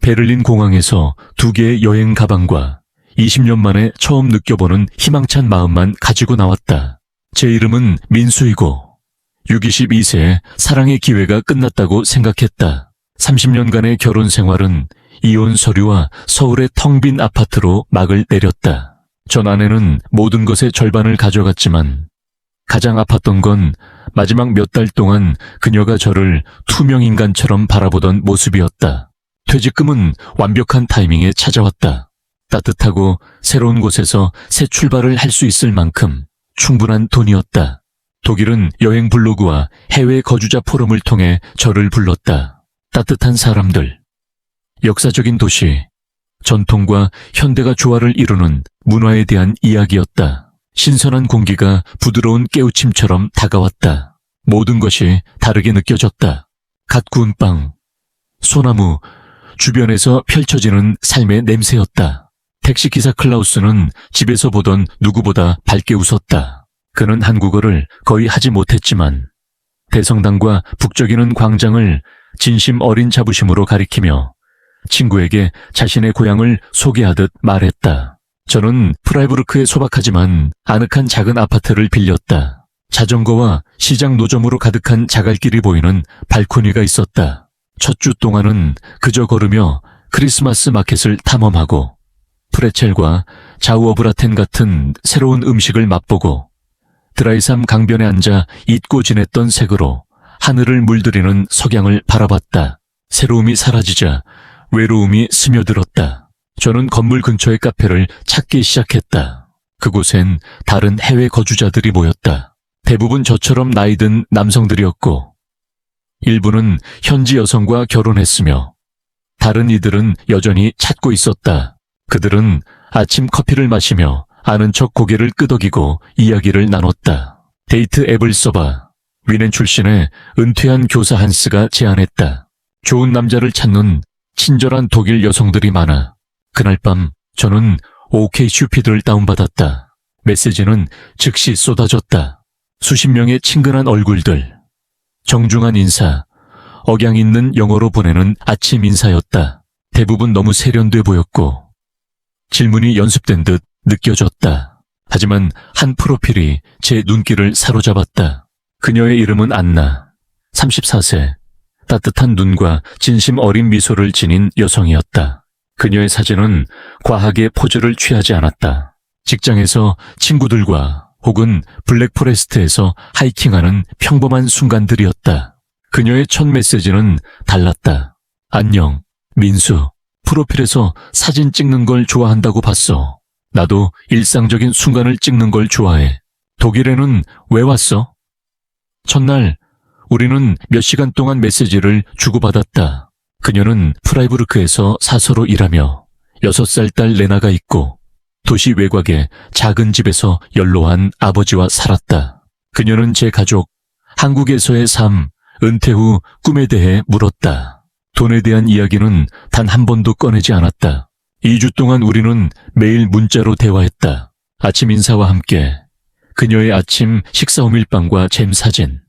베를린 공항에서 2개의 여행 가방과 20년 만에 처음 느껴보는 희망찬 마음만 가지고 나왔다. 제 이름은 민수이고 22세에 사랑의 기회가 끝났다고 생각했다. 30년간의 결혼 생활은 이혼 서류와 서울의 텅 빈 아파트로 막을 내렸다. 전 아내는 모든 것의 절반을 가져갔지만 가장 아팠던 건 마지막 몇 달 동안 그녀가 저를 투명인간처럼 바라보던 모습이었다. 퇴직금은 완벽한 타이밍에 찾아왔다. 따뜻하고 새로운 곳에서 새 출발을 할 수 있을 만큼 충분한 돈이었다. 독일은 여행 블로그와 해외 거주자 포럼을 통해 저를 불렀다. 따뜻한 사람들, 역사적인 도시, 전통과 현대가 조화를 이루는 문화에 대한 이야기였다. 신선한 공기가 부드러운 깨우침처럼 다가왔다. 모든 것이 다르게 느껴졌다. 갓 구운 빵, 소나무, 주변에서 펼쳐지는 삶의 냄새였다. 택시기사 클라우스는 집에서 보던 누구보다 밝게 웃었다. 그는 한국어를 거의 하지 못했지만 대성당과 북적이는 광장을 진심 어린 자부심으로 가리키며 친구에게 자신의 고향을 소개하듯 말했다. 저는 프라이부르크에 소박하지만 아늑한 작은 아파트를 빌렸다. 자전거와 시장 노점으로 가득한 자갈길이 보이는 발코니가 있었다. 첫 주 동안은 그저 걸으며 크리스마스 마켓을 탐험하고 프레첼과 자우어브라텐 같은 새로운 음식을 맛보고 드라이삼 강변에 앉아 잊고 지냈던 색으로 하늘을 물들이는 석양을 바라봤다. 새로움이 사라지자 외로움이 스며들었다. 저는 건물 근처의 카페를 찾기 시작했다. 그곳엔 다른 해외 거주자들이 모였다. 대부분 저처럼 나이든 남성들이었고 일부는 현지 여성과 결혼했으며 다른 이들은 여전히 찾고 있었다. 그들은 아침 커피를 마시며 아는 척 고개를 끄덕이고 이야기를 나눴다. 데이트 앱을 써봐. 위넨 출신의 은퇴한 교사 한스가 제안했다. 좋은 남자를 찾는 친절한 독일 여성들이 많아. 그날 밤 저는 OK 슈피드를 다운받았다. 메시지는 즉시 쏟아졌다. 수십 명의 친근한 얼굴들, 정중한 인사, 억양 있는 영어로 보내는 아침 인사였다. 대부분 너무 세련돼 보였고 질문이 연습된 듯 느껴졌다. 하지만 한 프로필이 제 눈길을 사로잡았다. 그녀의 이름은 안나, 34세, 따뜻한 눈과 진심 어린 미소를 지닌 여성이었다. 그녀의 사진은 과하게 포즈를 취하지 않았다. 직장에서 친구들과 혹은 블랙포레스트에서 하이킹하는 평범한 순간들이었다. 그녀의 첫 메시지는 달랐다. 안녕, 민수. 프로필에서 사진 찍는 걸 좋아한다고 봤어. 나도 일상적인 순간을 찍는 걸 좋아해. 독일에는 왜 왔어? 첫날 우리는 몇 시간 동안 메시지를 주고받았다. 그녀는 프라이부르크에서 사서로 일하며 6살 딸 레나가 있고 도시 외곽의 작은 집에서 연로한 아버지와 살았다. 그녀는 제 가족, 한국에서의 삶, 은퇴 후 꿈에 대해 물었다. 돈에 대한 이야기는 단 한 번도 꺼내지 않았다. 2주 동안 우리는 매일 문자로 대화했다. 아침 인사와 함께 그녀의 아침 식사 호밀빵과 잼 사진,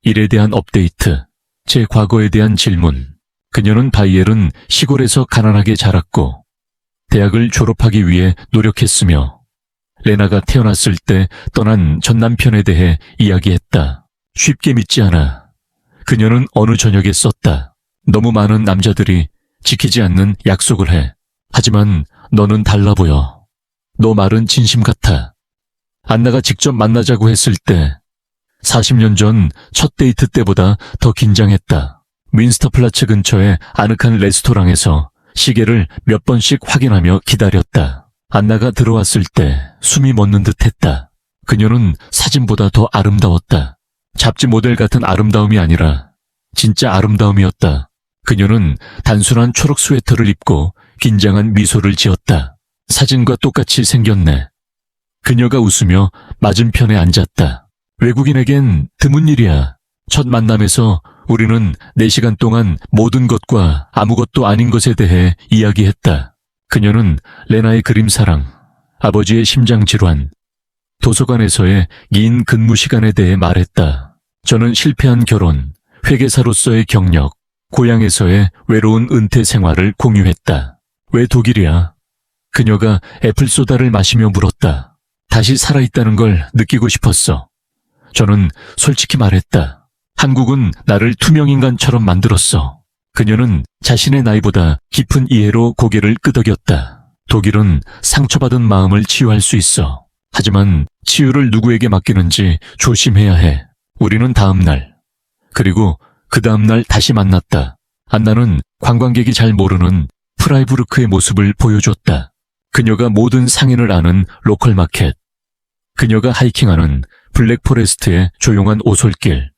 일에 대한 업데이트, 제 과거에 대한 질문. 그녀는 바이엘은 시골에서 가난하게 자랐고 대학을 졸업하기 위해 노력했으며 레나가 태어났을 때 떠난 전 남편에 대해 이야기했다. 쉽게 믿지 않아. 그녀는 어느 저녁에 썼다. 너무 많은 남자들이 지키지 않는 약속을 해. 하지만 너는 달라 보여. 너 말은 진심 같아. 안나가 직접 만나자고 했을 때 40년 전 첫 데이트 때보다 더 긴장했다. 윈스터플라츠 근처의 아늑한 레스토랑에서 시계를 몇 번씩 확인하며 기다렸다. 안나가 들어왔을 때 숨이 멎는 듯했다. 그녀는 사진보다 더 아름다웠다. 잡지 모델 같은 아름다움이 아니라 진짜 아름다움이었다. 그녀는 단순한 초록 스웨터를 입고 긴장한 미소를 지었다. 사진과 똑같이 생겼네. 그녀가 웃으며 맞은편에 앉았다. 외국인에겐 드문 일이야. 첫 만남에서 우리는 4시간 동안 모든 것과 아무것도 아닌 것에 대해 이야기했다. 그녀는 레나의 그림사랑, 아버지의 심장질환, 도서관에서의 긴 근무 시간에 대해 말했다. 저는 실패한 결혼, 회계사로서의 경력, 고향에서의 외로운 은퇴 생활을 공유했다. 왜 독일이야? 그녀가 애플소다를 마시며 물었다. 다시 살아있다는 걸 느끼고 싶었어. 저는 솔직히 말했다. 한국은 나를 투명인간처럼 만들었어. 그녀는 자신의 나이보다 깊은 이해로 고개를 끄덕였다. 독일은 상처받은 마음을 치유할 수 있어. 하지만 치유를 누구에게 맡기는지 조심해야 해. 우리는 다음 날, 그리고 그 다음 날 다시 만났다. 안나는 관광객이 잘 모르는 프라이부르크의 모습을 보여줬다. 그녀가 모든 상인을 아는 로컬 마켓. 그녀가 하이킹하는 블랙포레스트의 조용한 오솔길.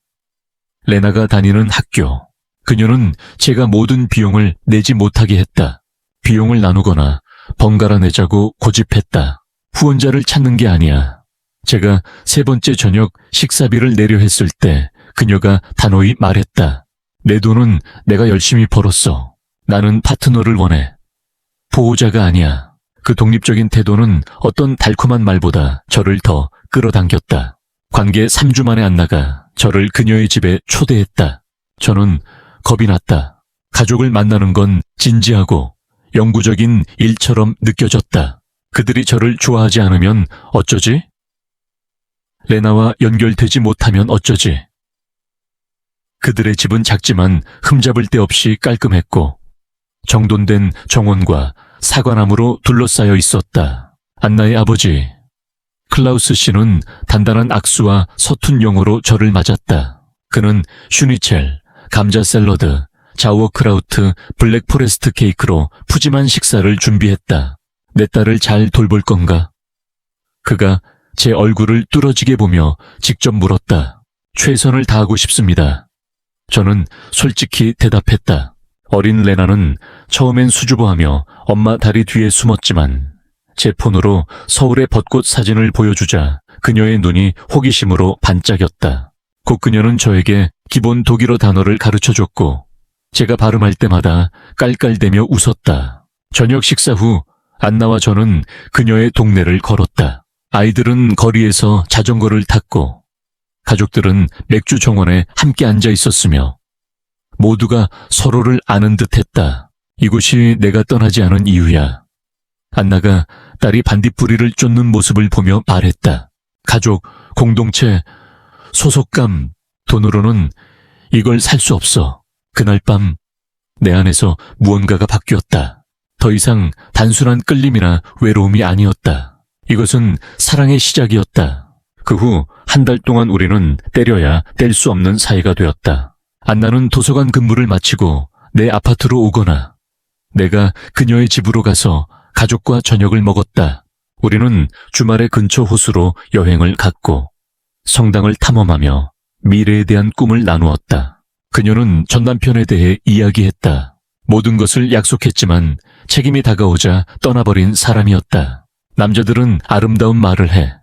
레나가 다니는 학교. 그녀는 제가 모든 비용을 내지 못하게 했다. 비용을 나누거나 번갈아 내자고 고집했다. 후원자를 찾는 게 아니야. 제가 세 번째 저녁 식사비를 내려 했을 때 그녀가 단호히 말했다. 내 돈은 내가 열심히 벌었어. 나는 파트너를 원해. 보호자가 아니야. 그 독립적인 태도는 어떤 달콤한 말보다 저를 더 끌어당겼다. 관계 3주 만에 안나가 저를 그녀의 집에 초대했다. 저는 겁이 났다. 가족을 만나는 건 진지하고 영구적인 일처럼 느껴졌다. 그들이 저를 좋아하지 않으면 어쩌지? 레나와 연결되지 못하면 어쩌지? 그들의 집은 작지만 흠잡을 데 없이 깔끔했고 정돈된 정원과 사과나무로 둘러싸여 있었다. 안나의 아버지 클라우스 씨는 단단한 악수와 서툰 영어로 저를 맞았다. 그는 슈니첼, 감자 샐러드, 자우어크라우트, 블랙포레스트 케이크로 푸짐한 식사를 준비했다. 내 딸을 잘 돌볼 건가? 그가 제 얼굴을 뚫어지게 보며 직접 물었다. 최선을 다하고 싶습니다. 저는 솔직히 대답했다. 어린 레나는 처음엔 수줍어하며 엄마 다리 뒤에 숨었지만 제 폰으로 서울의 벚꽃 사진을 보여주자 그녀의 눈이 호기심으로 반짝였다. 곧 그녀는 저에게 기본 독일어 단어를 가르쳐줬고 제가 발음할 때마다 깔깔대며 웃었다. 저녁 식사 후 안나와 저는 그녀의 동네를 걸었다. 아이들은 거리에서 자전거를 탔고 가족들은 맥주 정원에 함께 앉아 있었으며 모두가 서로를 아는 듯했다. 이곳이 내가 떠나지 않은 이유야. 안나가 딸이 반딧불이를 쫓는 모습을 보며 말했다. 가족, 공동체, 소속감, 돈으로는 이걸 살 수 없어. 그날 밤 내 안에서 무언가가 바뀌었다. 더 이상 단순한 끌림이나 외로움이 아니었다. 이것은 사랑의 시작이었다. 그 후 한 달 동안 우리는 때려야 뗄 수 없는 사이가 되었다. 안나는 도서관 근무를 마치고 내 아파트로 오거나 내가 그녀의 집으로 가서 가족과 저녁을 먹었다. 우리는 주말에 근처 호수로 여행을 갔고 성당을 탐험하며 미래에 대한 꿈을 나누었다. 그녀는 전 남편에 대해 이야기했다. 모든 것을 약속했지만 책임이 다가오자 떠나버린 사람이었다. 남자들은 아름다운 말을 해.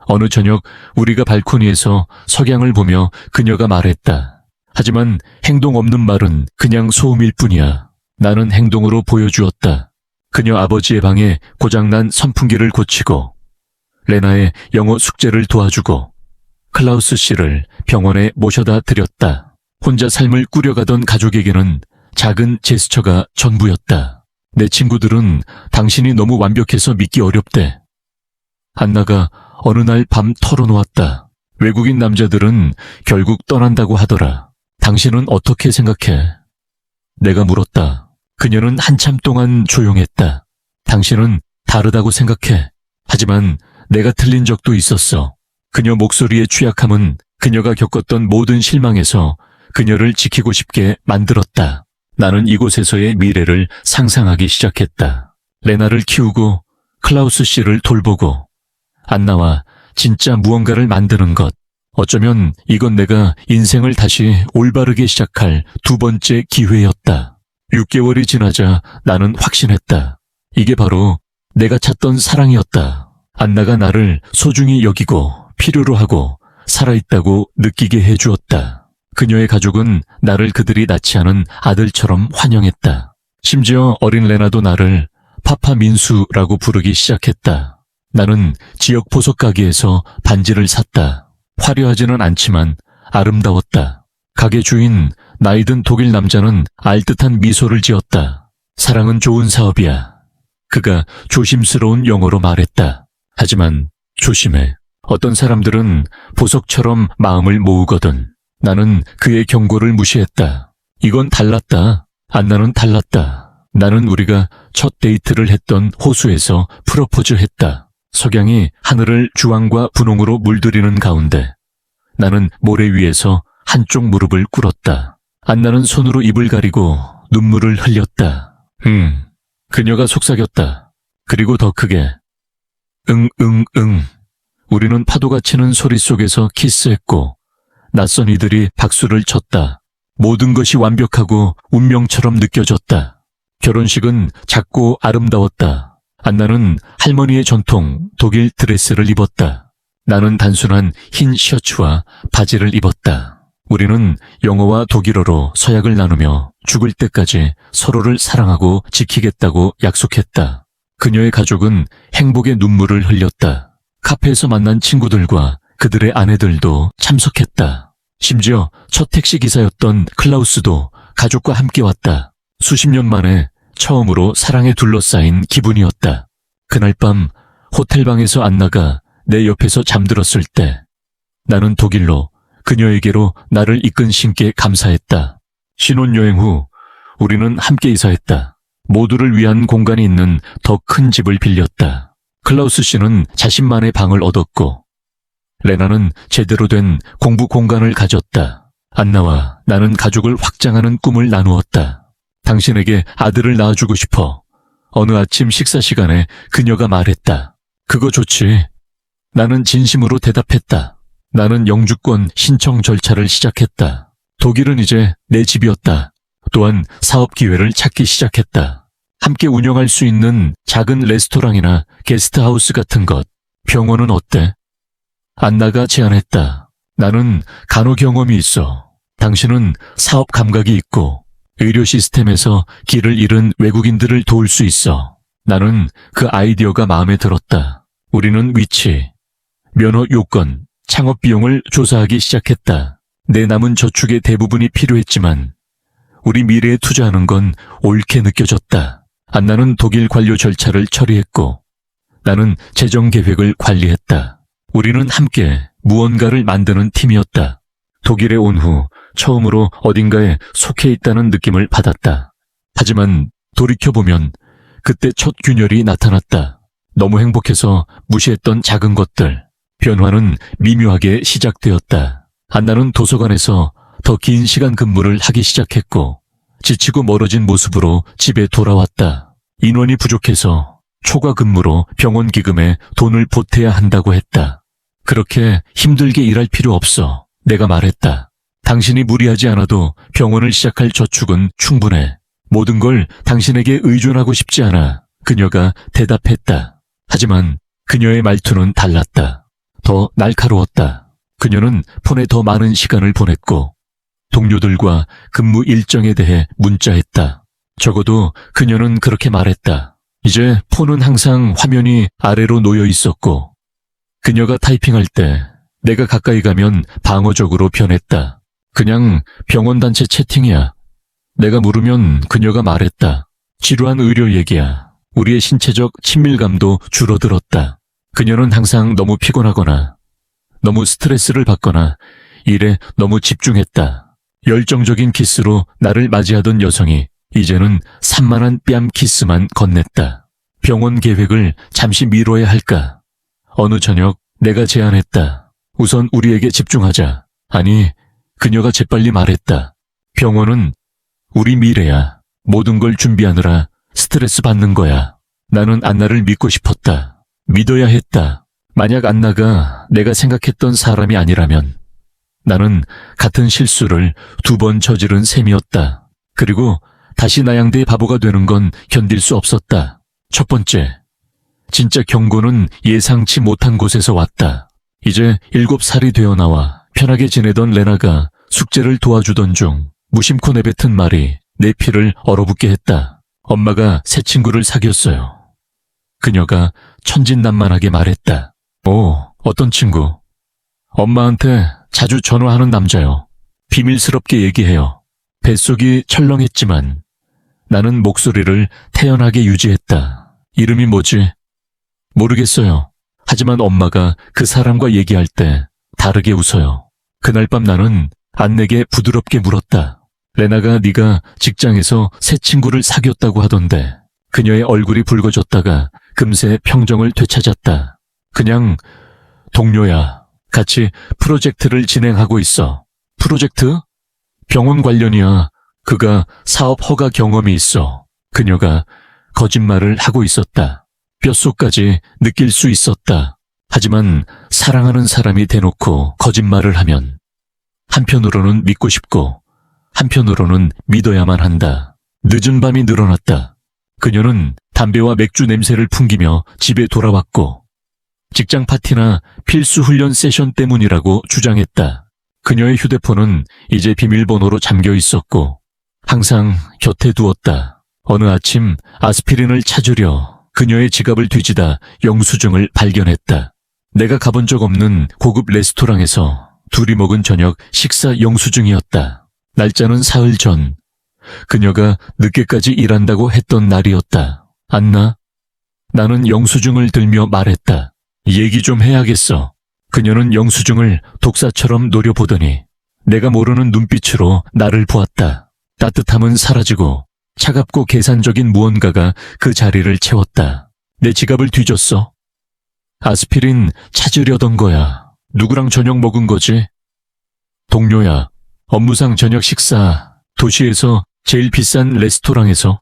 어느 저녁 우리가 발코니에서 석양을 보며 그녀가 말했다. 하지만 행동 없는 말은 그냥 소음일 뿐이야. 나는 행동으로 보여주었다. 그녀 아버지의 방에 고장난 선풍기를 고치고 레나의 영어 숙제를 도와주고 클라우스 씨를 병원에 모셔다 드렸다. 혼자 삶을 꾸려가던 가족에게는 작은 제스처가 전부였다. 내 친구들은 당신이 너무 완벽해서 믿기 어렵대. 안나가 어느 날 밤 털어놓았다. 외국인 남자들은 결국 떠난다고 하더라. 당신은 어떻게 생각해? 내가 물었다. 그녀는 한참 동안 조용했다. 당신은 다르다고 생각해. 하지만 내가 틀린 적도 있었어. 그녀 목소리의 취약함은 그녀가 겪었던 모든 실망에서 그녀를 지키고 싶게 만들었다. 나는 이곳에서의 미래를 상상하기 시작했다. 레나를 키우고 클라우스 씨를 돌보고 안나와 진짜 무언가를 만드는 것. 어쩌면 이건 내가 인생을 다시 올바르게 시작할 두 번째 기회였다. 6개월이 지나자 나는 확신했다. 이게 바로 내가 찾던 사랑이었다. 안나가 나를 소중히 여기고 필요로 하고 살아있다고 느끼게 해주었다. 그녀의 가족은 나를 그들이 낳지 않은 아들처럼 환영했다. 심지어 어린 레나도 나를 파파 민수라고 부르기 시작했다. 나는 지역 보석 가게에서 반지를 샀다. 화려하지는 않지만 아름다웠다. 가게 주인 나이든 독일 남자는 알듯한 미소를 지었다. 사랑은 좋은 사업이야. 그가 조심스러운 영어로 말했다. 하지만 조심해. 어떤 사람들은 보석처럼 마음을 모으거든. 나는 그의 경고를 무시했다. 이건 달랐다. 안나는 달랐다. 나는 우리가 첫 데이트를 했던 호수에서 프로포즈했다. 석양이 하늘을 주황과 분홍으로 물들이는 가운데 나는 모래 위에서 한쪽 무릎을 꿇었다. 안나는 손으로 입을 가리고 눈물을 흘렸다. 그녀가 속삭였다. 그리고 더 크게. 우리는 파도가 치는 소리 속에서 키스했고 낯선 이들이 박수를 쳤다. 모든 것이 완벽하고 운명처럼 느껴졌다. 결혼식은 작고 아름다웠다. 안나는 할머니의 전통 독일 드레스를 입었다. 나는 단순한 흰 셔츠와 바지를 입었다. 우리는 영어와 독일어로 서약을 나누며 죽을 때까지 서로를 사랑하고 지키겠다고 약속했다. 그녀의 가족은 행복의 눈물을 흘렸다. 카페에서 만난 친구들과 그들의 아내들도 참석했다. 심지어 첫 택시 기사였던 클라우스도 가족과 함께 왔다. 수십 년 만에 처음으로 사랑에 둘러싸인 기분이었다. 그날 밤 호텔방에서 안나가 내 옆에서 잠들었을 때 나는 독일로 그녀에게로 나를 이끈 신께 감사했다. 신혼여행 후 우리는 함께 이사했다. 모두를 위한 공간이 있는 더 큰 집을 빌렸다. 클라우스 씨는 자신만의 방을 얻었고 레나는 제대로 된 공부 공간을 가졌다. 안나와 나는 가족을 확장하는 꿈을 나누었다. 당신에게 아들을 낳아주고 싶어. 어느 아침 식사 시간에 그녀가 말했다. 그거 좋지. 나는 진심으로 대답했다. 나는 영주권 신청 절차를 시작했다. 독일은 이제 내 집이었다. 또한 사업 기회를 찾기 시작했다. 함께 운영할 수 있는 작은 레스토랑이나 게스트하우스 같은 것. 병원은 어때? 안나가 제안했다. 나는 간호 경험이 있어. 당신은 사업 감각이 있고 의료 시스템에서 길을 잃은 외국인들을 도울 수 있어. 나는 그 아이디어가 마음에 들었다. 우리는 위치, 면허 요건, 창업 비용을 조사하기 시작했다. 내 남은 저축의 대부분이 필요했지만 우리 미래에 투자하는 건 옳게 느껴졌다. 안나는 독일 관료 절차를 처리했고 나는 재정 계획을 관리했다. 우리는 함께 무언가를 만드는 팀이었다. 독일에 온 후 처음으로 어딘가에 속해 있다는 느낌을 받았다. 하지만 돌이켜보면 그때 첫 균열이 나타났다. 너무 행복해서 무시했던 작은 것들. 변화는 미묘하게 시작되었다. 안나는 도서관에서 더 긴 시간 근무를 하기 시작했고 지치고 멀어진 모습으로 집에 돌아왔다. 인원이 부족해서 초과 근무로 병원 기금에 돈을 보태야 한다고 했다. 그렇게 힘들게 일할 필요 없어. 내가 말했다. 당신이 무리하지 않아도 병원을 시작할 저축은 충분해. 모든 걸 당신에게 의존하고 싶지 않아. 그녀가 대답했다. 하지만 그녀의 말투는 달랐다. 더 날카로웠다. 그녀는 폰에 더 많은 시간을 보냈고 동료들과 근무 일정에 대해 문자했다. 적어도 그녀는 그렇게 말했다. 이제 폰은 항상 화면이 아래로 놓여 있었고 그녀가 타이핑할 때 내가 가까이 가면 방어적으로 변했다. 그냥 병원 단체 채팅이야. 내가 물으면 그녀가 말했다. 지루한 의료 얘기야. 우리의 신체적 친밀감도 줄어들었다. 그녀는 항상 너무 피곤하거나 너무 스트레스를 받거나 일에 너무 집중했다. 열정적인 키스로 나를 맞이하던 여성이 이제는 산만한 뺨 키스만 건넸다. 병원 계획을 잠시 미뤄야 할까? 어느 저녁 내가 제안했다. 우선 우리에게 집중하자. 아니, 그녀가 재빨리 말했다. 병원은 우리 미래야. 모든 걸 준비하느라 스트레스 받는 거야. 나는 안나를 믿고 싶었다. 믿어야 했다. 만약 안나가 내가 생각했던 사람이 아니라면 나는 같은 실수를 2번 저지른 셈이었다. 그리고 다시 나양대의 바보가 되는 건 견딜 수 없었다. 첫 번째, 진짜 경고는 예상치 못한 곳에서 왔다. 이제 7살이 되어 나와 편하게 지내던 레나가 숙제를 도와주던 중 무심코 내뱉은 말이 내 피를 얼어붙게 했다. 엄마가 새 친구를 사귀었어요. 그녀가 천진난만하게 말했다. 오, 어떤 친구? 엄마한테 자주 전화하는 남자요. 비밀스럽게 얘기해요. 뱃속이 철렁했지만 나는 목소리를 태연하게 유지했다. 이름이 뭐지? 모르겠어요. 하지만 엄마가 그 사람과 얘기할 때 다르게 웃어요. 그날 밤 나는 안내게 부드럽게 물었다. 레나가 네가 직장에서 새 친구를 사귀었다고 하던데. 그녀의 얼굴이 붉어졌다가 금세 평정을 되찾았다. 그냥 동료야. 같이 프로젝트를 진행하고 있어. 프로젝트? 병원 관련이야. 그가 사업 허가 경험이 있어. 그녀가 거짓말을 하고 있었다. 뼛속까지 느낄 수 있었다. 하지만 사랑하는 사람이 대놓고 거짓말을 하면 한편으로는 믿고 싶고 한편으로는 믿어야만 한다. 늦은 밤이 늘어났다. 그녀는 담배와 맥주 냄새를 풍기며 집에 돌아왔고 직장 파티나 필수 훈련 세션 때문이라고 주장했다. 그녀의 휴대폰은 이제 비밀번호로 잠겨 있었고 항상 곁에 두었다. 어느 아침 아스피린을 찾으려 그녀의 지갑을 뒤지다 영수증을 발견했다. 내가 가본 적 없는 고급 레스토랑에서 둘이 먹은 저녁 식사 영수증이었다. 날짜는 사흘 전 그녀가 늦게까지 일한다고 했던 날이었다. 안나? 나는 영수증을 들며 말했다. 얘기 좀 해야겠어. 그녀는 영수증을 독사처럼 노려보더니 내가 모르는 눈빛으로 나를 보았다. 따뜻함은 사라지고 차갑고 계산적인 무언가가 그 자리를 채웠다. 내 지갑을 뒤졌어. 아스피린 찾으려던 거야. 누구랑 저녁 먹은 거지? 동료야. 업무상 저녁 식사. 도시에서 제일 비싼 레스토랑에서.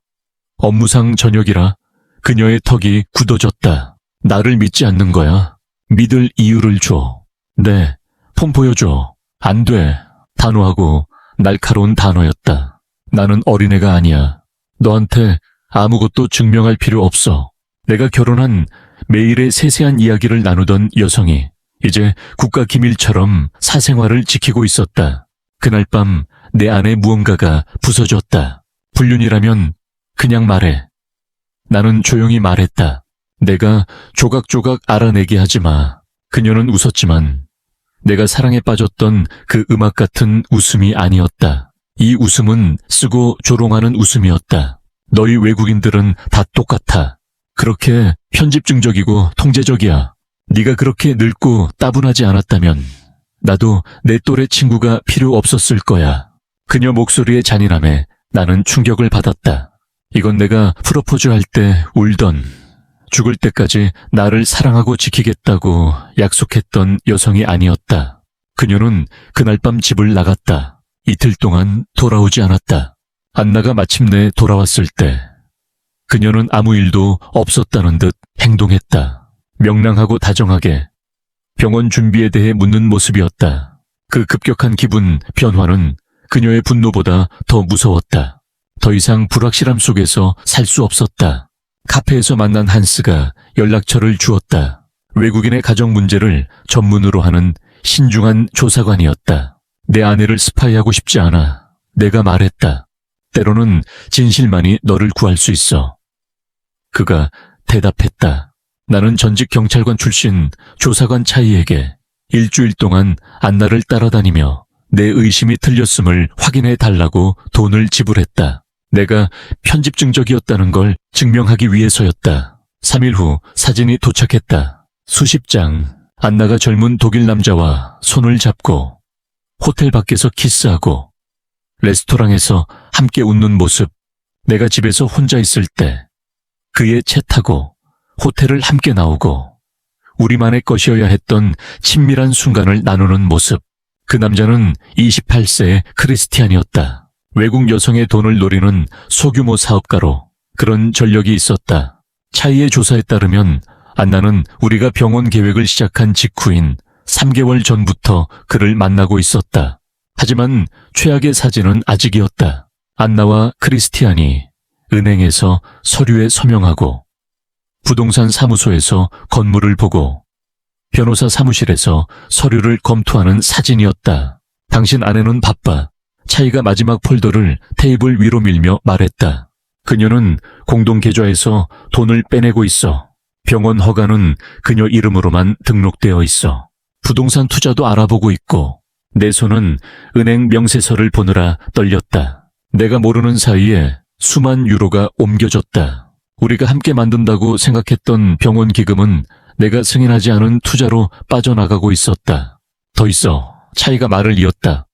업무상 저녁이라 그녀의 턱이 굳어졌다. 나를 믿지 않는 거야. 믿을 이유를 줘. 네, 폰 보여줘. 안 돼. 단호하고 날카로운 단어였다. 나는 어린애가 아니야. 너한테 아무것도 증명할 필요 없어. 내가 결혼한 매일의 세세한 이야기를 나누던 여성이 이제 국가 기밀처럼 사생활을 지키고 있었다. 그날 밤 내 안에 무언가가 부서졌다. 불륜이라면 그냥 말해. 나는 조용히 말했다. 내가 조각조각 알아내게 하지 마. 그녀는 웃었지만 내가 사랑에 빠졌던 그 음악 같은 웃음이 아니었다. 이 웃음은 쓰고 조롱하는 웃음이었다. 너희 외국인들은 다 똑같아. 그렇게 편집증적이고 통제적이야. 네가 그렇게 늙고 따분하지 않았다면 나도 내 또래 친구가 필요 없었을 거야. 그녀 목소리의 잔인함에 나는 충격을 받았다. 이건 내가 프로포즈 할 때 울던, 죽을 때까지 나를 사랑하고 지키겠다고 약속했던 여성이 아니었다. 그녀는 그날 밤 집을 나갔다. 이틀 동안 돌아오지 않았다. 안나가 마침내 돌아왔을 때 그녀는 아무 일도 없었다는 듯 행동했다. 명랑하고 다정하게 병원 준비에 대해 묻는 모습이었다. 그 급격한 기분 변화는 그녀의 분노보다 더 무서웠다. 더 이상 불확실함 속에서 살 수 없었다. 카페에서 만난 한스가 연락처를 주었다. 외국인의 가정 문제를 전문으로 하는 신중한 조사관이었다. 내 아내를 스파이하고 싶지 않아. 내가 말했다. 때로는 진실만이 너를 구할 수 있어. 그가 대답했다. 나는 전직 경찰관 출신 조사관 차이에게 일주일 동안 안나를 따라다니며 내 의심이 틀렸음을 확인해 달라고 돈을 지불했다. 내가 편집증적이었다는 걸 증명하기 위해서였다. 3일 후 사진이 도착했다. 수십 장. 안나가 젊은 독일 남자와 손을 잡고 호텔 밖에서 키스하고 레스토랑에서 함께 웃는 모습. 내가 집에서 혼자 있을 때 그의 차 타고 호텔을 함께 나오고 우리만의 것이어야 했던 친밀한 순간을 나누는 모습. 그 남자는 28세의 크리스티안이었다. 외국 여성의 돈을 노리는 소규모 사업가로 그런 전력이 있었다. 차이의 조사에 따르면 안나는 우리가 병원 계획을 시작한 직후인 3개월 전부터 그를 만나고 있었다. 하지만 최악의 사진은 아직이었다. 안나와 크리스티안이 은행에서 서류에 서명하고 부동산 사무소에서 건물을 보고 변호사 사무실에서 서류를 검토하는 사진이었다. 당신 아내는 바빠. 차이가 마지막 폴더를 테이블 위로 밀며 말했다. 그녀는 공동 계좌에서 돈을 빼내고 있어. 병원 허가는 그녀 이름으로만 등록되어 있어. 부동산 투자도 알아보고 있고 내 손은 은행 명세서를 보느라 떨렸다. 내가 모르는 사이에 수만 유로가 옮겨졌다. 우리가 함께 만든다고 생각했던 병원 기금은 내가 승인하지 않은 투자로 빠져나가고 있었다. 더 있어. 차이가 말을 이었다.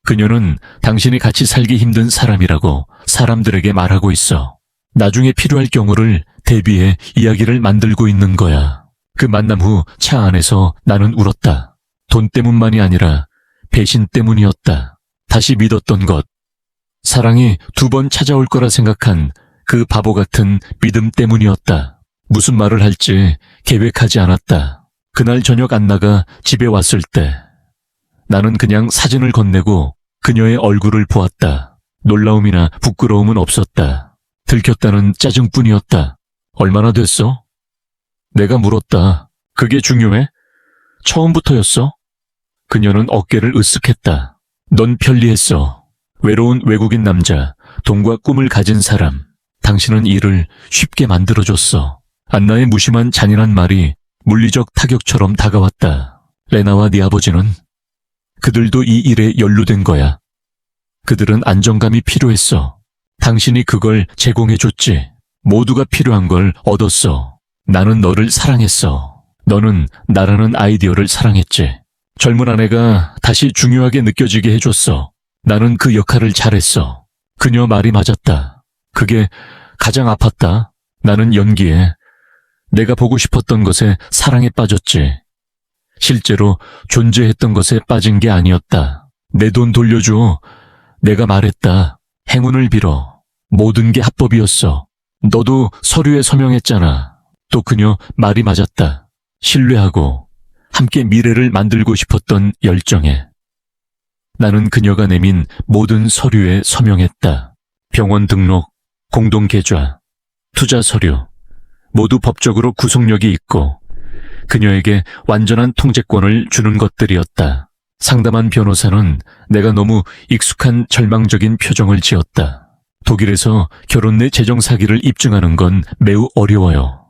그녀는 당신이 같이 살기 힘든 사람이라고 사람들에게 말하고 있어. 나중에 필요할 경우를 대비해 이야기를 만들고 있는 거야. 그 만남 후 차 안에서 나는 울었다. 돈 때문만이 아니라 배신 때문이었다. 다시 믿었던 것. 사랑이 2번 찾아올 거라 생각한 그 바보 같은 믿음 때문이었다. 무슨 말을 할지 계획하지 않았다. 그날 저녁 안나가 집에 왔을 때 나는 그냥 사진을 건네고 그녀의 얼굴을 보았다. 놀라움이나 부끄러움은 없었다. 들켰다는 짜증뿐이었다. 얼마나 됐어? 내가 물었다. 그게 중요해? 처음부터였어? 그녀는 어깨를 으쓱했다. 넌 편리했어. 외로운 외국인 남자, 돈과 꿈을 가진 사람. 당신은 일을 쉽게 만들어줬어. 안나의 무심한 잔인한 말이 물리적 타격처럼 다가왔다. 레나와 네 아버지는? 그들도 이 일에 연루된 거야. 그들은 안정감이 필요했어. 당신이 그걸 제공해줬지. 모두가 필요한 걸 얻었어. 나는 너를 사랑했어. 너는 나라는 아이디어를 사랑했지. 젊은 아내가 다시 중요하게 느껴지게 해줬어. 나는 그 역할을 잘했어. 그녀 말이 맞았다. 그게 가장 아팠다. 나는 연기에, 내가 보고 싶었던 것에 사랑에 빠졌지. 실제로 존재했던 것에 빠진 게 아니었다. 내 돈 돌려줘. 내가 말했다. 행운을 빌어. 모든 게 합법이었어. 너도 서류에 서명했잖아. 또 그녀 말이 맞았다. 신뢰하고 함께 미래를 만들고 싶었던 열정에. 나는 그녀가 내민 모든 서류에 서명했다. 병원 등록, 공동계좌, 투자 서류, 모두 법적으로 구속력이 있고 그녀에게 완전한 통제권을 주는 것들이었다. 상담한 변호사는 내가 너무 익숙한 절망적인 표정을 지었다. 독일에서 결혼 내 재정 사기를 입증하는 건 매우 어려워요.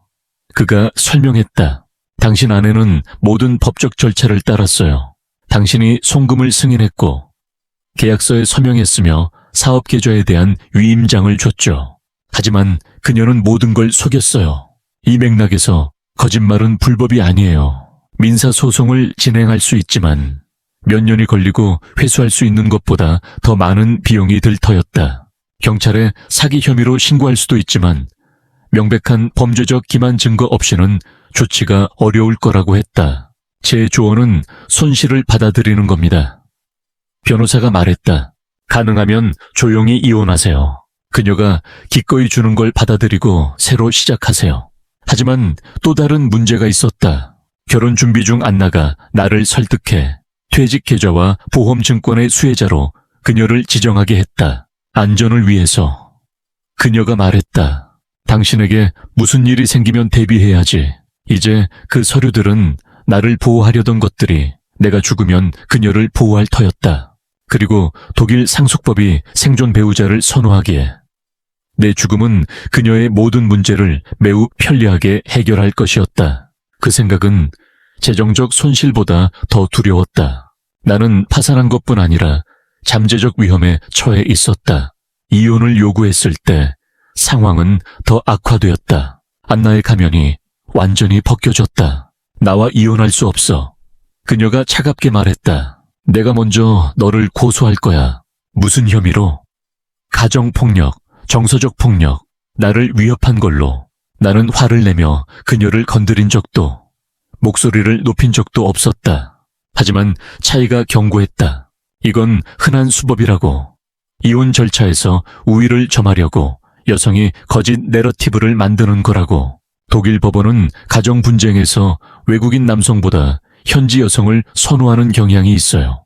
그가 설명했다. 당신 아내는 모든 법적 절차를 따랐어요. 당신이 송금을 승인했고 계약서에 서명했으며 사업 계좌에 대한 위임장을 줬죠. 하지만 그녀는 모든 걸 속였어요. 이 맥락에서 거짓말은 불법이 아니에요. 민사소송을 진행할 수 있지만 몇 년이 걸리고 회수할 수 있는 것보다 더 많은 비용이 들 터였다. 경찰에 사기 혐의로 신고할 수도 있지만 명백한 범죄적 기만 증거 없이는 조치가 어려울 거라고 했다. 제 조언은 손실을 받아들이는 겁니다. 변호사가 말했다. 가능하면 조용히 이혼하세요. 그녀가 기꺼이 주는 걸 받아들이고 새로 시작하세요. 하지만 또 다른 문제가 있었다. 결혼 준비 중 안나가 나를 설득해 퇴직 계좌와 보험증권의 수혜자로 그녀를 지정하게 했다. 안전을 위해서. 그녀가 말했다. 당신에게 무슨 일이 생기면 대비해야지. 이제 그 서류들은 나를 보호하려던 것들이 내가 죽으면 그녀를 보호할 터였다. 그리고 독일 상속법이 생존 배우자를 선호하기에 내 죽음은 그녀의 모든 문제를 매우 편리하게 해결할 것이었다. 그 생각은 재정적 손실보다 더 두려웠다. 나는 파산한 것뿐 아니라 잠재적 위험에 처해 있었다. 이혼을 요구했을 때 상황은 더 악화되었다. 안나의 가면이 완전히 벗겨졌다. 나와 이혼할 수 없어. 그녀가 차갑게 말했다. 내가 먼저 너를 고소할 거야. 무슨 혐의로? 가정폭력, 정서적 폭력, 나를 위협한 걸로. 나는 화를 내며 그녀를 건드린 적도, 목소리를 높인 적도 없었다. 하지만 차이가 견고했다. 이건 흔한 수법이라고. 이혼 절차에서 우위를 점하려고 여성이 거짓 내러티브를 만드는 거라고. 독일 법원은 가정 분쟁에서 외국인 남성보다 현지 여성을 선호하는 경향이 있어요.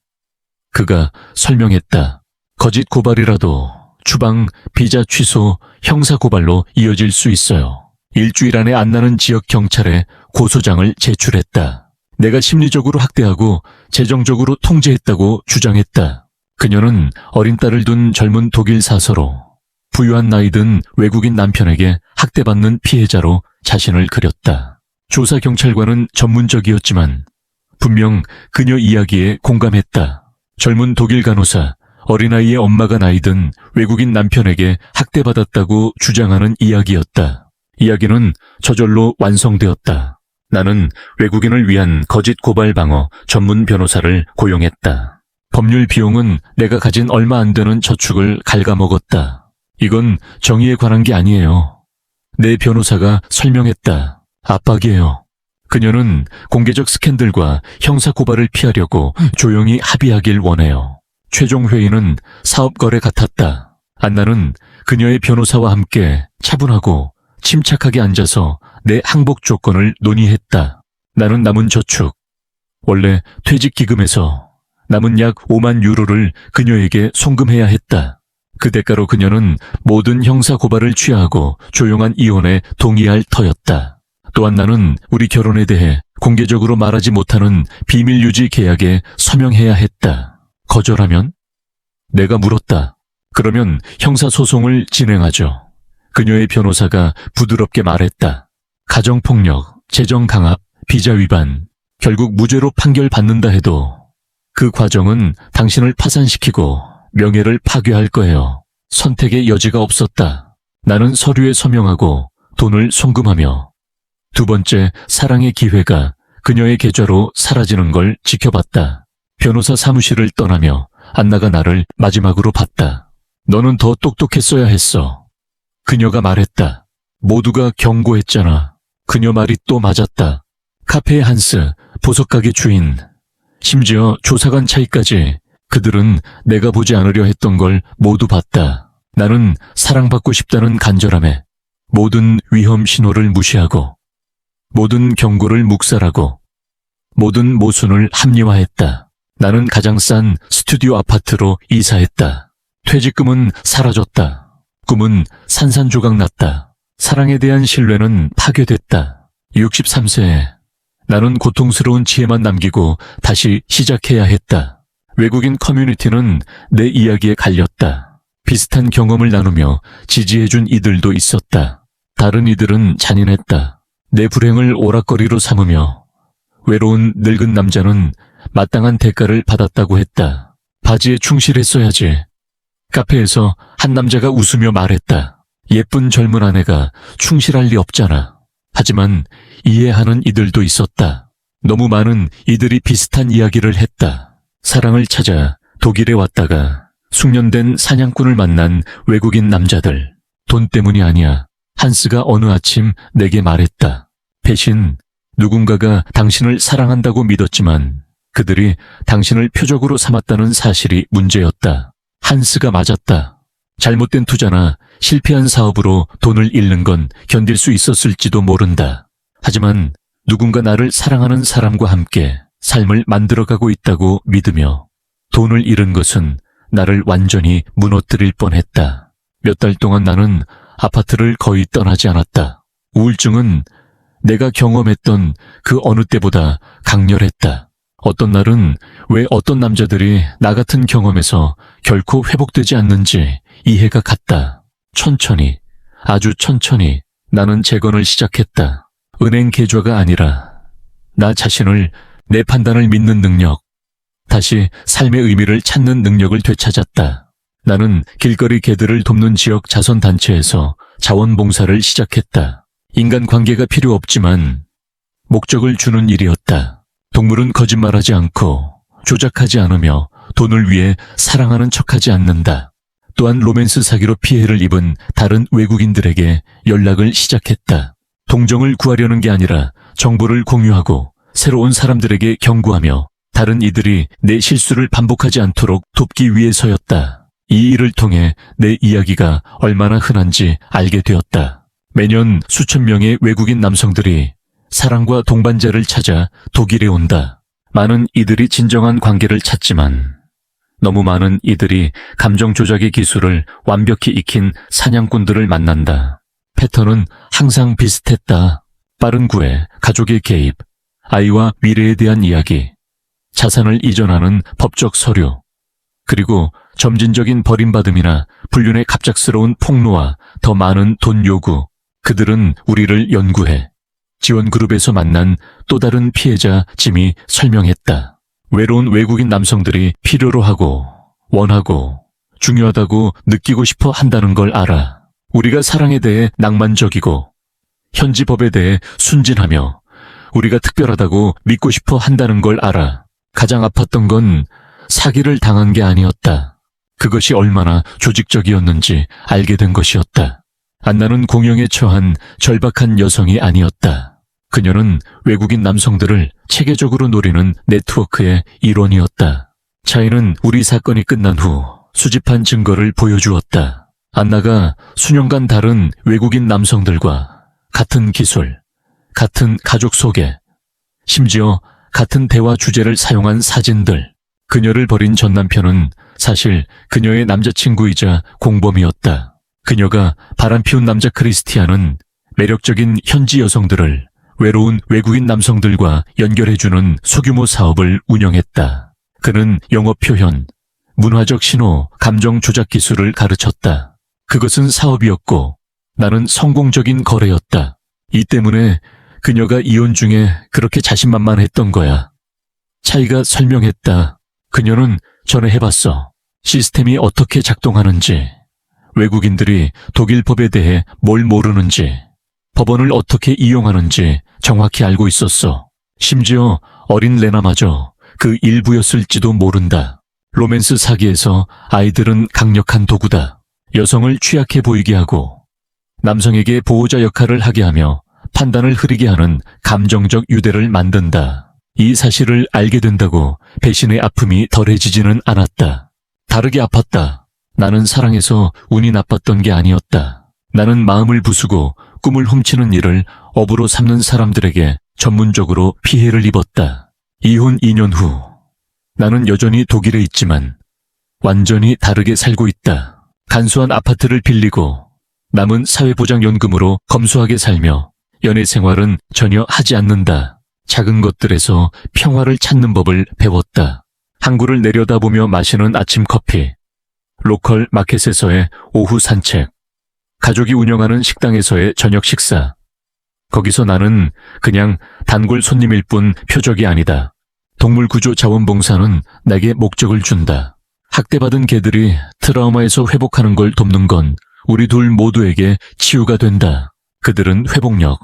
그가 설명했다. 거짓 고발이라도 추방, 비자 취소, 형사 고발로 이어질 수 있어요. 일주일 안에 안나는 지역 경찰에 고소장을 제출했다. 내가 심리적으로 학대하고 재정적으로 통제했다고 주장했다. 그녀는 어린 딸을 둔 젊은 독일 사서로 부유한 나이 든 외국인 남편에게 학대받는 피해자로 자신을 그렸다. 조사 경찰관은 전문적이었지만 분명 그녀 이야기에 공감했다. 젊은 독일 간호사, 어린아이의 엄마가 나이든 외국인 남편에게 학대받았다고 주장하는 이야기였다. 이야기는 저절로 완성되었다. 나는 외국인을 위한 거짓 고발 방어 전문 변호사를 고용했다. 법률 비용은 내가 가진 얼마 안 되는 저축을 갉아먹었다. 이건 정의에 관한 게 아니에요. 내 변호사가 설명했다. 압박이에요. 그녀는 공개적 스캔들과 형사 고발을 피하려고 조용히 합의하길 원해요. 최종 회의는 사업거래 같았다. 안나는 그녀의 변호사와 함께 차분하고 침착하게 앉아서 내 항복 조건을 논의했다. 나는 남은 저축, 원래 퇴직기금에서 남은 약 5만 유로를 그녀에게 송금해야 했다. 그 대가로 그녀는 모든 형사 고발을 취하하고 조용한 이혼에 동의할 터였다. 또한 나는 우리 결혼에 대해 공개적으로 말하지 못하는 비밀 유지 계약에 서명해야 했다. 거절하면? 내가 물었다. 그러면 형사소송을 진행하죠. 그녀의 변호사가 부드럽게 말했다. 가정폭력, 재정강압, 비자 위반, 결국 무죄로 판결받는다 해도 그 과정은 당신을 파산시키고 명예를 파괴할 거예요. 선택의 여지가 없었다. 나는 서류에 서명하고 돈을 송금하며 두 번째 사랑의 기회가 그녀의 계좌로 사라지는 걸 지켜봤다. 변호사 사무실을 떠나며 안나가 나를 마지막으로 봤다. 너는 더 똑똑했어야 했어. 그녀가 말했다. 모두가 경고했잖아. 그녀 말이 또 맞았다. 카페의 한스, 보석가게 주인, 심지어 조사관 차이까지 그들은 내가 보지 않으려 했던 걸 모두 봤다. 나는 사랑받고 싶다는 간절함에 모든 위험 신호를 무시하고 모든 경고를 묵살하고 모든 모순을 합리화했다. 나는 가장 싼 스튜디오 아파트로 이사했다. 퇴직금은 사라졌다. 꿈은 산산조각 났다. 사랑에 대한 신뢰는 파괴됐다. 63세에 나는 고통스러운 지혜만 남기고 다시 시작해야 했다. 외국인 커뮤니티는 내 이야기에 갈렸다. 비슷한 경험을 나누며 지지해준 이들도 있었다. 다른 이들은 잔인했다. 내 불행을 오락거리로 삼으며 외로운 늙은 남자는 마땅한 대가를 받았다고 했다. 바지에 충실했어야지. 카페에서 한 남자가 웃으며 말했다. 예쁜 젊은 아내가 충실할 리 없잖아. 하지만 이해하는 이들도 있었다. 너무 많은 이들이 비슷한 이야기를 했다. 사랑을 찾아 독일에 왔다가 숙련된 사냥꾼을 만난 외국인 남자들. 돈 때문이 아니야. 한스가 어느 아침 내게 말했다. 배신, 누군가가 당신을 사랑한다고 믿었지만 그들이 당신을 표적으로 삼았다는 사실이 문제였다. 한스가 맞았다. 잘못된 투자나 실패한 사업으로 돈을 잃는 건 견딜 수 있었을지도 모른다. 하지만 누군가 나를 사랑하는 사람과 함께 삶을 만들어가고 있다고 믿으며 돈을 잃은 것은 나를 완전히 무너뜨릴 뻔했다. 몇 달 동안 나는 아파트를 거의 떠나지 않았다. 우울증은 내가 경험했던 그 어느 때보다 강렬했다. 어떤 날은 왜 어떤 남자들이 나 같은 경험에서 결코 회복되지 않는지 이해가 갔다. 천천히, 아주 천천히 나는 재건을 시작했다. 은행 계좌가 아니라 나 자신을, 내 판단을 믿는 능력, 다시 삶의 의미를 찾는 능력을 되찾았다. 나는 길거리 개들을 돕는 지역 자선단체에서 자원봉사를 시작했다. 인간관계가 필요 없지만 목적을 주는 일이었다. 동물은 거짓말하지 않고 조작하지 않으며 돈을 위해 사랑하는 척하지 않는다. 또한 로맨스 사기로 피해를 입은 다른 외국인들에게 연락을 시작했다. 동정을 구하려는 게 아니라 정보를 공유하고 새로운 사람들에게 경고하며 다른 이들이 내 실수를 반복하지 않도록 돕기 위해서였다. 이 일을 통해 내 이야기가 얼마나 흔한지 알게 되었다. 매년 수천 명의 외국인 남성들이 사랑과 동반자를 찾아 독일에 온다. 많은 이들이 진정한 관계를 찾지만 너무 많은 이들이 감정 조작의 기술을 완벽히 익힌 사냥꾼들을 만난다. 패턴은 항상 비슷했다. 빠른 구애, 가족의 개입, 아이와 미래에 대한 이야기, 자산을 이전하는 법적 서류, 그리고 점진적인 버림받음이나 불륜의 갑작스러운 폭로와 더 많은 돈 요구. 그들은 우리를 연구해 지원그룹에서 만난 또 다른 피해자 짐이 설명했다. 외로운 외국인 남성들이 필요로 하고 원하고 중요하다고 느끼고 싶어 한다는 걸 알아. 우리가 사랑에 대해 낭만적이고 현지 법에 대해 순진하며 우리가 특별하다고 믿고 싶어 한다는 걸 알아. 가장 아팠던 건 사기를 당한 게 아니었다. 그것이 얼마나 조직적이었는지 알게 된 것이었다. 안나는 공영에 처한 절박한 여성이 아니었다. 그녀는 외국인 남성들을 체계적으로 노리는 네트워크의 일원이었다. 차이는 우리 사건이 끝난 후 수집한 증거를 보여주었다. 안나가 수년간 다른 외국인 남성들과 같은 기술, 같은 가족 소개, 심지어 같은 대화 주제를 사용한 사진들. 그녀를 버린 전 남편은 사실 그녀의 남자친구이자 공범이었다. 그녀가 바람피운 남자 크리스티안은 매력적인 현지 여성들을 외로운 외국인 남성들과 연결해주는 소규모 사업을 운영했다. 그는 영어 표현, 문화적 신호, 감정 조작 기술을 가르쳤다. 그것은 사업이었고 나는 성공적인 거래였다. 이 때문에 그녀가 이혼 중에 그렇게 자신만만했던 거야. 차이가 설명했다. 그녀는 전에 해봤어. 시스템이 어떻게 작동하는지, 외국인들이 독일 법에 대해 뭘 모르는지, 법원을 어떻게 이용하는지 정확히 알고 있었어. 심지어 어린 레나마저 그 일부였을지도 모른다. 로맨스 사기에서 아이들은 강력한 도구다. 여성을 취약해 보이게 하고 남성에게 보호자 역할을 하게 하며 판단을 흐리게 하는 감정적 유대를 만든다. 이 사실을 알게 된다고 배신의 아픔이 덜해지지는 않았다. 다르게 아팠다. 나는 사랑해서 운이 나빴던 게 아니었다. 나는 마음을 부수고 꿈을 훔치는 일을 업으로 삼는 사람들에게 전문적으로 피해를 입었다. 이혼 2년 후 나는 여전히 독일에 있지만 완전히 다르게 살고 있다. 간소한 아파트를 빌리고 남은 사회보장연금으로 검소하게 살며 연애 생활은 전혀 하지 않는다. 작은 것들에서 평화를 찾는 법을 배웠다. 항구를 내려다보며 마시는 아침 커피, 로컬 마켓에서의 오후 산책, 가족이 운영하는 식당에서의 저녁 식사. 거기서 나는 그냥 단골 손님일 뿐 표적이 아니다. 동물구조자원봉사는 내게 목적을 준다. 학대받은 개들이 트라우마에서 회복하는 걸 돕는 건 우리 둘 모두에게 치유가 된다. 그들은 회복력,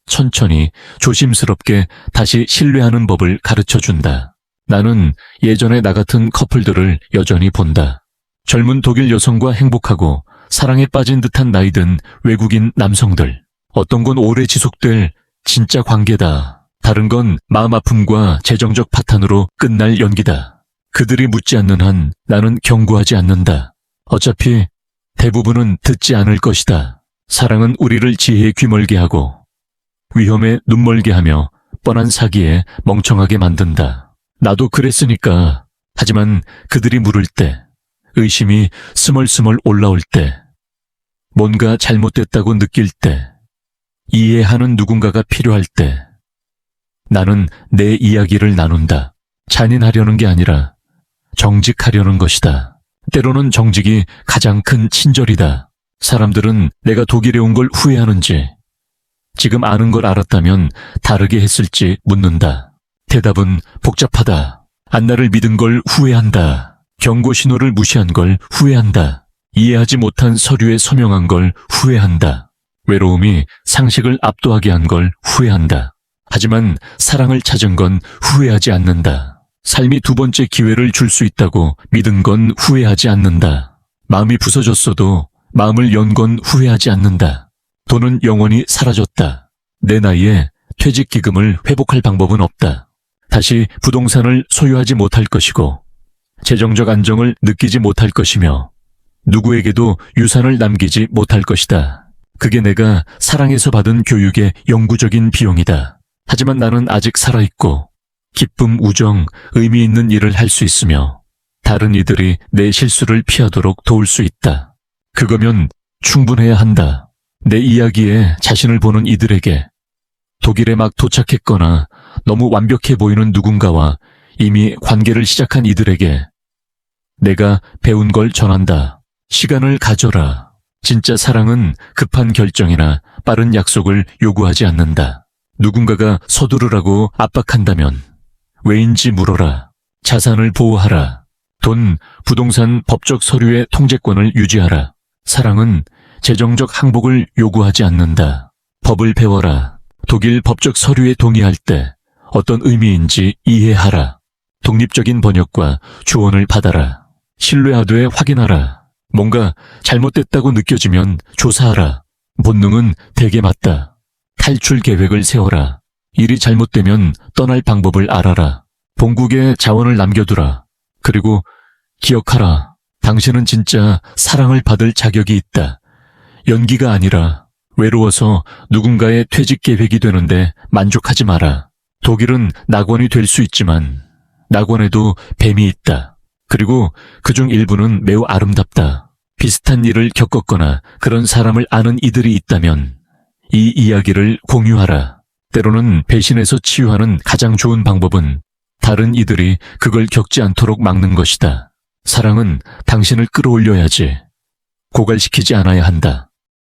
천천히 조심스럽게 다시 신뢰하는 법을 가르쳐준다. 나는 예전에 나 같은 커플들을 여전히 본다. 젊은 독일 여성과 행복하고 사랑에 빠진 듯한 나이든 외국인 남성들. 어떤 건 오래 지속될 진짜 관계다. 다른 건 마음 아픔과 재정적 파탄으로 끝날 연기다. 그들이 묻지 않는 한 나는 경고하지 않는다. 어차피 대부분은 듣지 않을 것이다. 사랑은 우리를 지혜에 귀멀게 하고 위험에 눈멀게 하며 뻔한 사기에 멍청하게 만든다. 나도 그랬으니까. 하지만 그들이 물을 때, 의심이 스멀스멀 올라올 때, 뭔가 잘못됐다고 느낄 때, 이해하는 누군가가 필요할 때, 나는 내 이야기를 나눈다. 잔인하려는 게 아니라 정직하려는 것이다. 때로는 정직이 가장 큰 친절이다. 사람들은 내가 독일에 온 걸 후회하는지, 지금 아는 걸 알았다면 다르게 했을지 묻는다. 대답은 복잡하다. 안나를 믿은 걸 후회한다. 경고 신호를 무시한 걸 후회한다. 이해하지 못한 서류에 서명한 걸 후회한다. 외로움이 상식을 압도하게 한 걸 후회한다. 하지만 사랑을 찾은 건 후회하지 않는다. 삶이 두 번째 기회를 줄 수 있다고 믿은 건 후회하지 않는다. 마음이 부서졌어도 마음을 연 건 후회하지 않는다. 돈은 영원히 사라졌다. 내 나이에 퇴직기금을 회복할 방법은 없다. 다시 부동산을 소유하지 못할 것이고 재정적 안정을 느끼지 못할 것이며 누구에게도 유산을 남기지 못할 것이다. 그게 내가 사랑에서 받은 교육의 영구적인 비용이다. 하지만 나는 아직 살아있고 기쁨, 우정, 의미 있는 일을 할 수 있으며 다른 이들이 내 실수를 피하도록 도울 수 있다. 그거면 충분해야 한다. 내 이야기에 자신을 보는 이들에게, 독일에 막 도착했거나 너무 완벽해 보이는 누군가와 이미 관계를 시작한 이들에게 내가 배운 걸 전한다. 시간을 가져라. 진짜 사랑은 급한 결정이나 빠른 약속을 요구하지 않는다. 누군가가 서두르라고 압박한다면 왜인지 물어라. 자산을 보호하라. 돈, 부동산, 법적 서류의 통제권을 유지하라. 사랑은 재정적 항복을 요구하지 않는다. 법을 배워라. 독일 법적 서류에 동의할 때 어떤 의미인지 이해하라. 독립적인 번역과 조언을 받아라. 신뢰하되 확인하라. 뭔가 잘못됐다고 느껴지면 조사하라. 본능은 대개 맞다. 탈출 계획을 세워라. 일이 잘못되면 떠날 방법을 알아라. 본국에 자원을 남겨두라. 그리고 기억하라. 당신은 진짜 사랑을 받을 자격이 있다. 연기가 아니라 외로워서 누군가의 퇴직 계획이 되는데 만족하지 마라. 독일은 낙원이 될 수 있지만 낙원에도 뱀이 있다. 그리고 그중 일부는 매우 아름답다. 비슷한 일을 겪었거나 그런 사람을 아는 이들이 있다면 이 이야기를 공유하라. 때로는 배신에서 치유하는 가장 좋은 방법은 다른 이들이 그걸 겪지 않도록 막는 것이다. 사랑은 당신을 끌어올려야지 고갈시키지 않아야 한다.